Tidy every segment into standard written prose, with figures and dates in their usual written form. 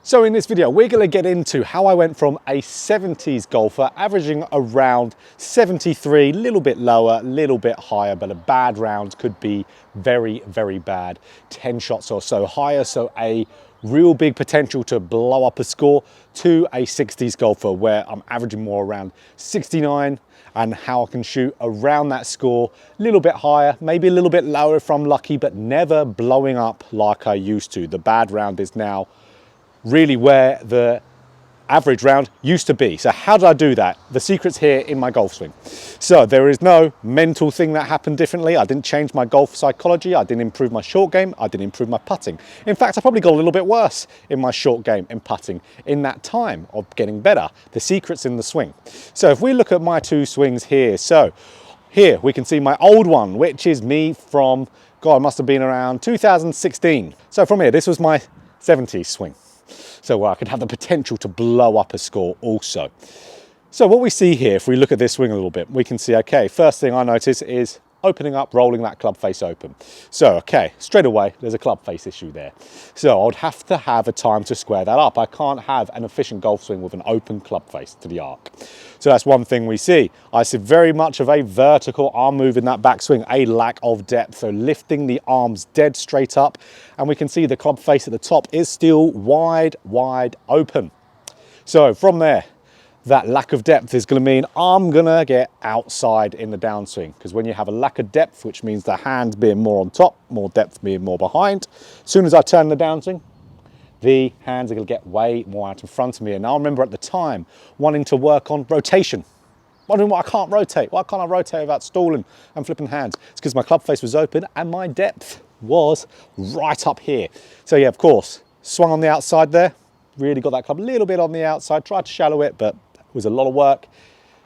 So in this video, we're going to get into how I went from a 70s golfer averaging around 73, little bit lower, little bit higher, but a bad round could be very, very bad. 10 shots or so higher, so a real big potential to blow up a score, to a 60s golfer where I'm averaging more around 69 and how I can shoot around that score, a little bit higher, maybe a little bit lower if I'm lucky, but never blowing up like I used to. The bad round is now really where the average round used to be. So how did I do that? The secret's here in my golf swing. So there is no mental thing that happened differently. I didn't change my golf psychology. I didn't improve my short game. I didn't improve my putting. In fact, I probably got a little bit worse in my short game in putting in that time of getting better. The secret's in the swing. So if we look at my two swings here, so here we can see my old one, which is me from, God, it must have been around 2016. So from here, this was my 70s swing. So where I could have the potential to blow up a score also. So what we see here, if we look at this swing a little bit, we can see, okay, first thing I notice is opening up, rolling that club face open. So, okay, straight away, there's a club face issue there. So I would have to have a time to square that up. I can't have an efficient golf swing with an open club face to the arc. So that's one thing we see. I see very much of a vertical arm move in that backswing, a lack of depth. So lifting the arms dead straight up. And we can see the club face at the top is still wide, wide open. So from there, that lack of depth is going to mean I'm going to get outside in the downswing, because when you have a lack of depth, which means the hands being more on top, more depth being more behind, as soon as I turn the downswing, the hands are going to get way more out in front of me. And I remember at the time wanting to work on rotation, wondering why I can't rotate. Why can't I rotate without stalling and flipping hands? It's because my club face was open and my depth was right up here. So yeah, of course, swung on the outside there, really got that club a little bit on the outside, tried to shallow it, but was a lot of work.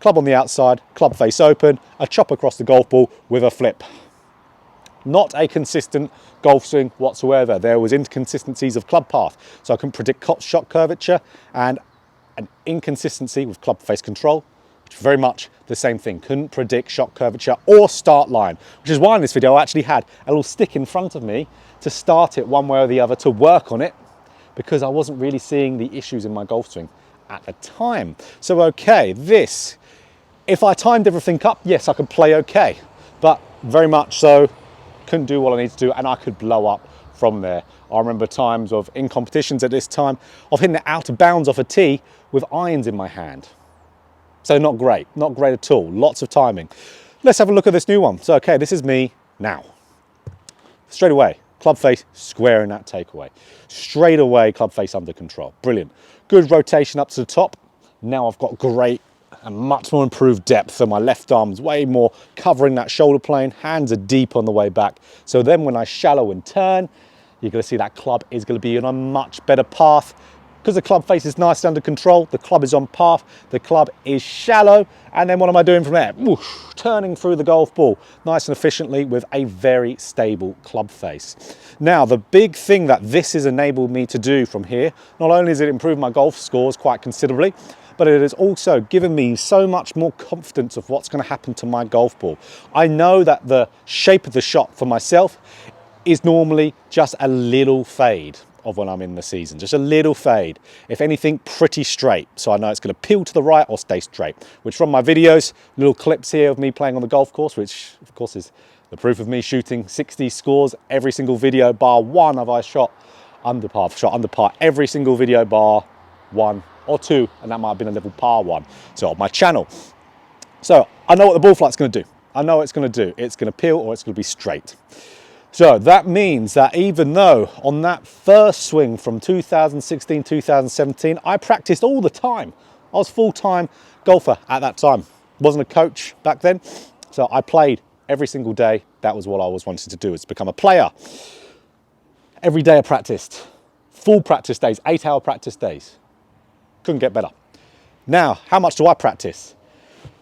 Club on the outside, club face open, a chop across the golf ball with a flip. Not a consistent golf swing whatsoever. There was inconsistencies of club path, so I couldn't predict shot curvature, and an inconsistency with club face control, which is very much the same thing. Couldn't predict shot curvature or start line, which is why in this video I actually had a little stick in front of me to start it one way or the other, to work on it, because I wasn't really seeing the issues in my golf swing at the time. So okay, this, if I timed everything up, yes, I could play okay, but very much so couldn't do what I need to do, and I could blow up from there. I remember times of, in competitions at this time, of hitting it out of bounds off a tee with irons in my hand. So not great at all, lots of timing. Let's have a look at this new one. So okay, this is me now. Straight away, club face squaring that takeaway. Straight away, club face under control. Brilliant. Good rotation up to the top. Now I've got great and much more improved depth. So my left arm's way more covering that shoulder plane. Hands are deep on the way back. So then when I shallow and turn, you're going to see that club is going to be on a much better path. Because the club face is nicely under control, the club is on path, the club is shallow, and then what am I doing from there? Whoosh, turning through the golf ball nice and efficiently with a very stable club face. Now, the big thing that this has enabled me to do from here, not only has it improved my golf scores quite considerably, but it has also given me so much more confidence of what's going to happen to my golf ball. I know that the shape of the shot for myself is normally just a little fade of when I'm in the season, just a little fade, if anything pretty straight, so I know it's going to peel to the right or stay straight, which from my videos, little clips here of me playing on the golf course, which of course is the proof of me shooting 60 scores every single video bar one have I shot under par, every single video bar one or two, and that might have been a level par one, so on my channel. So I know what the ball flight's going to do. I know what it's going to do. It's going to peel or it's going to be straight. So that means that even though on that first swing from 2016, 2017, I practiced all the time. I was full-time golfer at that time. Wasn't a coach back then. So I played every single day. That was what I was wanting to do, is become a player. Every day I practiced. Full practice days, 8-hour practice days. Couldn't get better. Now, how much do I practice?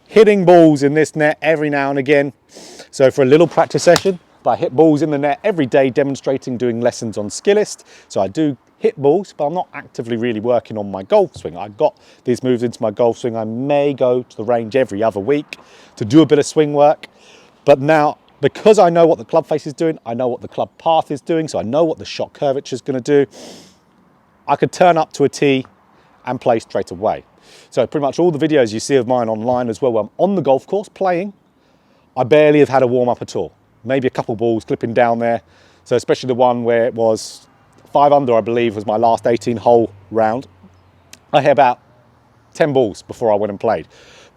Hitting balls in this net every now and again. So for a little practice session, I hit balls in the net every day, demonstrating, doing lessons on Skillist. So I do hit balls, but I'm not actively really working on my golf swing. I got these moves into my golf swing. I may go to the range every other week to do a bit of swing work. But now, because I know what the club face is doing, I know what the club path is doing, so I know what the shot curvature is going to do, I could turn up to a tee and play straight away. So pretty much all the videos you see of mine online as well, where I'm on the golf course playing, I barely have had a warm up at all. Maybe a couple balls clipping down there. So especially the one where it was 5 under, I believe, was my last 18-hole round. I hit about 10 balls before I went and played.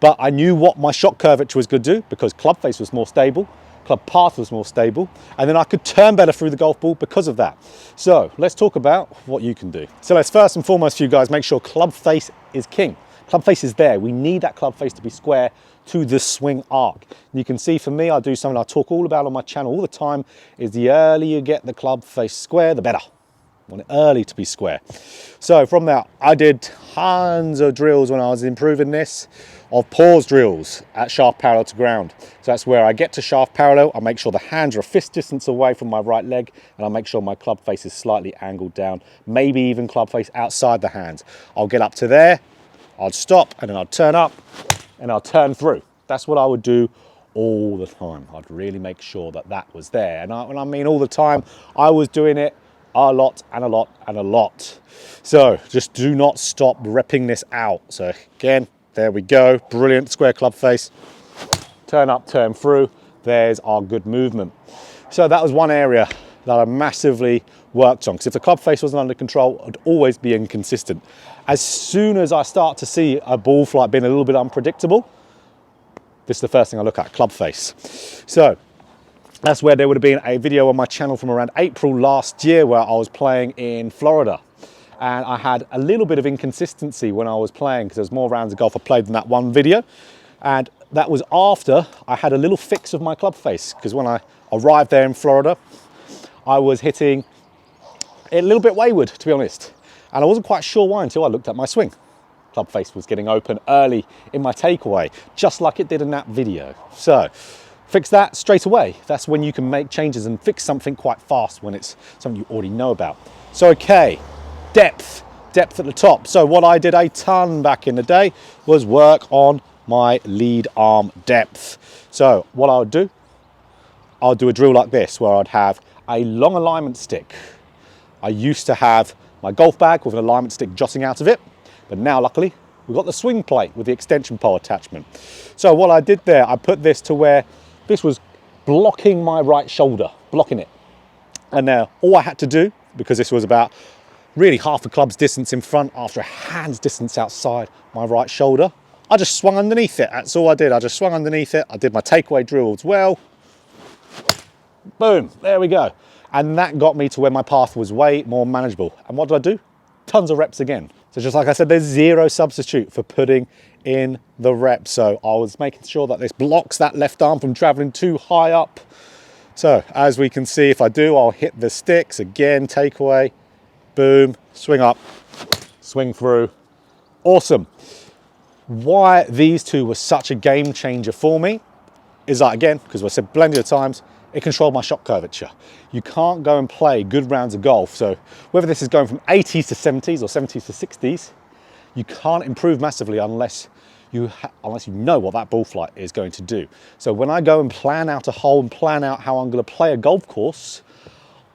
But I knew what my shot curvature was going to do because club face was more stable, club path was more stable, and then I could turn better through the golf ball because of that. So let's talk about what you can do. So let's first and foremost for you guys, make sure club face is king. Club face is there. We need that club face to be square to the swing arc. And you can see for me, I do something I talk all about on my channel all the time, is the earlier you get the club face square, the better. I want it early to be square. So from there, I did tons of drills when I was improving this, of pause drills at shaft parallel to ground. So that's where I get to shaft parallel, I make sure the hands are a fist distance away from my right leg, and I make sure my club face is slightly angled down, maybe even club face outside the hands. I'll get up to there, I'd stop, and then I'd turn up, and I'll turn through. That's what I would do all the time. I'd really make sure that that was there. And when I mean all the time, I was doing it a lot and a lot and a lot. So just do not stop repping this out. So again, there we go. Brilliant square club face. Turn up, turn through. There's our good movement. So that was one area that I massively worked on, because if the club face wasn't under control, I'd always be inconsistent. As soon as I start to see a ball flight being a little bit unpredictable, this is the first thing I look at, club face. So that's where there would have been a video on my channel from around April last year where I was playing in Florida. And I had a little bit of inconsistency when I was playing because there's more rounds of golf I played than that one video. And that was after I had a little fix of my club face, because when I arrived there in Florida, I was hitting a little bit wayward, to be honest. And I wasn't quite sure why until I looked at my swing. Club face was getting open early in my takeaway, just like it did in that video. So fix that straight away. That's when you can make changes and fix something quite fast when it's something you already know about. So, okay, depth at the top. So what I did a ton back in the day was work on my lead arm depth. So what I would do, I'll do a drill like this where I'd have a long alignment stick. I used to have my golf bag with an alignment stick jutting out of it, but now luckily we've got the swing plate with the extension pole attachment. So what I did there, I put this to where this was blocking my right shoulder, blocking it. And now all I had to do, because this was about really half a club's distance in front after a hand's distance outside my right shoulder, I just swung underneath it. That's all I did. I just swung underneath it. I did my takeaway drill as well. Boom, there we go. And that got me to where my path was way more manageable. And what did I do? Tons of reps again. So just like I said, there's zero substitute for putting in the reps. So I was making sure that this blocks that left arm from traveling too high up. So as we can see, if I do, I'll hit the sticks again, takeaway, boom, swing up, swing through. Awesome. Why these two were such a game changer for me is that, again, because I said plenty of times, it controlled my shot curvature. You can't go and play good rounds of golf. So whether this is going from 80s to 70s or 70s to 60s, you can't improve massively unless you know what that ball flight is going to do. So when I go and plan out a hole and plan out how I'm going to play a golf course,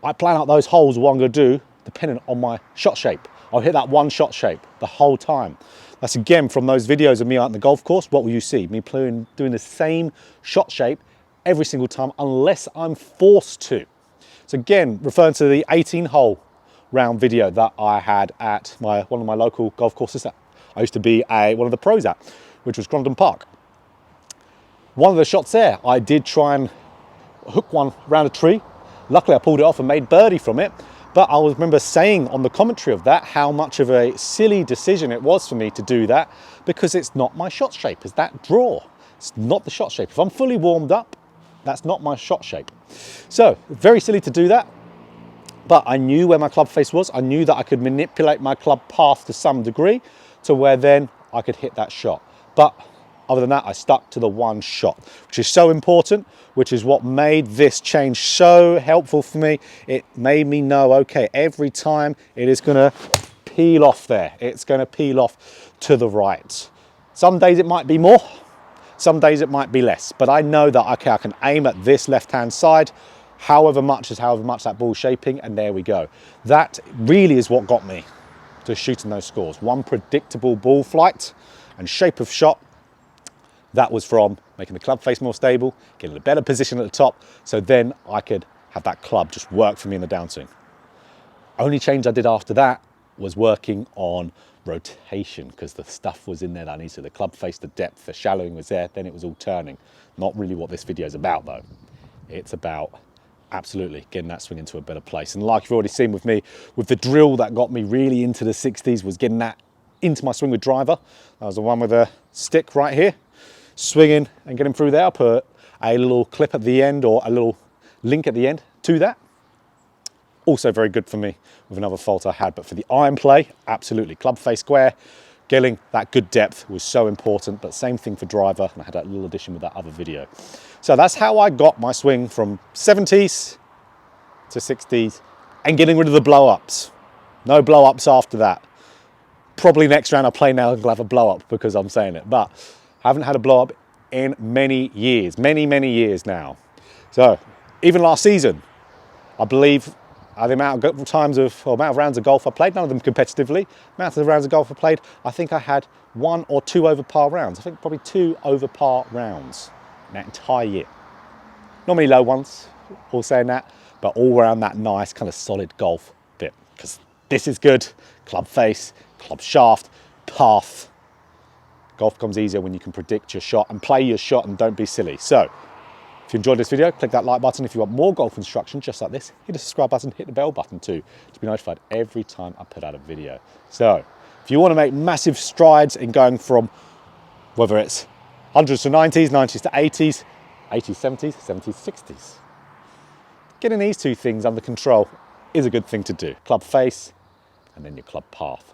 I plan out those holes, what I'm going to do, depending on my shot shape. I'll hit that one shot shape the whole time. That's again from those videos of me out on the golf course. What will you see? Me doing the same shot shape every single time unless I'm forced to. So again, referring to the 18-hole round video that I had at one of my local golf courses that I used to be one of the pros at, which was Grondon Park. One of the shots there, I did try and hook one around a tree. Luckily, I pulled it off and made birdie from it. But I remember saying on the commentary of that how much of a silly decision it was for me to do that, because it's not my shot shape. It's that draw. It's not the shot shape. If I'm fully warmed up, that's not my shot shape. So very silly to do that. But I knew where my club face was. I knew that I could manipulate my club path to some degree to where then I could hit that shot. But other than that, I stuck to the one shot, which is so important, which is what made this change so helpful for me. It made me know, okay, every time it is gonna peel off there. It's gonna peel off to the right. Some days it might be more, some days it might be less, but I know that, okay, I can aim at this left-hand side, however much that ball's shaping, and there we go. That really is what got me to shooting those scores. One, predictable ball flight and shape of shot. That was from making the club face more stable, getting a better position at the top, so then I could have that club just work for me in the downswing. Only change I did after that was working on rotation, because the stuff was in there that I needed. The club face, the depth, the shallowing was there, then it was all turning. Not really what this video is about though. It's about absolutely getting that swing into a better place. And like you've already seen with me, with the drill that got me really into the 60s was getting that into my swing with driver. That was the one with a stick right here. Swinging and getting through there. I'll put a little clip at the end or a little link at the end to that. Also very good for me with another fault I had, but for the iron play, absolutely. Club face square, getting that good depth was so important, but same thing for driver, and I had that little addition with that other video. So that's how I got my swing from 70s to 60s and getting rid of the blow-ups. No blow-ups after that. Probably next round I play now and I'll have a blow-up because I'm saying it, but I haven't had a blow-up in many years, many years now. So even last season, I believe the amount of times of, or amount of rounds of golf I played, none of them competitively, amount of rounds of golf I played, I think I had 1 or 2 over par rounds. I think probably 2 over par rounds in that entire year. Not many low ones, all saying that, but all around that nice kind of solid golf bit. Because this is good, club face, club shaft, path. Golf becomes easier when you can predict your shot and play your shot and don't be silly. So, if you enjoyed this video, click that like button. If you want more golf instruction just like this, hit the subscribe button, hit the bell button too, to be notified every time I put out a video. So, if you want to make massive strides in going from, whether it's 100s to 90s, 90s to 80s, 80s, 70s, 70s, 60s, getting these two things under control is a good thing to do. Club face, and then your club path.